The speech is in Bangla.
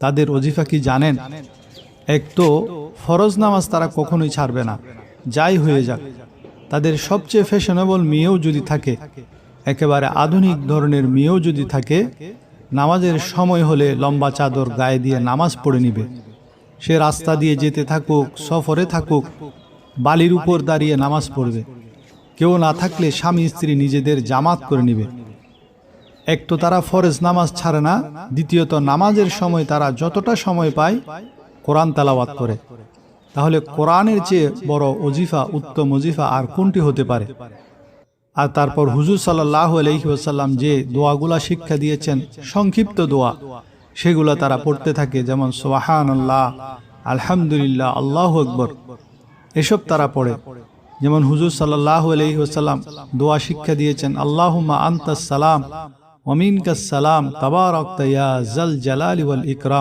তাদের ওজিফা কি জানেন? এক তো ফরজ নামাজ তারা কখনোই ছাড়বে না, যাই হয়ে যাক। তাদের সবচেয়ে ফ্যাশনেবল মেয়েও যদি থাকে, একেবারে আধুনিক ধরনের মেয়েও যদি থাকে, নামাজের সময় হলে লম্বা চাদর গায়ে দিয়ে নামাজ পড়ে নিবে। সে রাস্তা দিয়ে যেতে থাকুক, সফরে থাকুক, বালির উপর দাঁড়িয়ে নামাজ পড়বে। কেউ না থাকলে স্বামী স্ত্রী নিজেদের জামাত করে নিবে। এক তো তারা ফরজ নামাজ ছাড়ে না, দ্বিতীয়ত নামাজের সময় তারা যতটা সময় পায় কোরআন তেলাওয়াত করে। তাহলে কোরআনের চেয়ে বড় ওজিফা, উত্তম ওজিফা আর কোনটি হতে পারে? আর তারপর হুজুর সাল্লাল্লাহু আলাইহি ওয়াসাল্লাম যে দোয়াগুলা শিক্ষা দিয়েছেন, সংক্ষিপ্ত দোয়া, সেগুলো তারা পড়তে থাকে। যেমন সুবহানাল্লাহ, আলহামদুলিল্লাহ, আল্লাহু আকবার, এসব তারা পড়ে। যেমন হুজুর সাল্লাল্লাহু আলাইহি ওয়াসাল্লাম দোয়া শিক্ষা দিয়েছেন, আল্লাহুম্মা আনতাস সালাম ওয়া মিনকাস সালাম তাবারাকতা ইয়া যাল জালালি ওয়াল ইকরাম।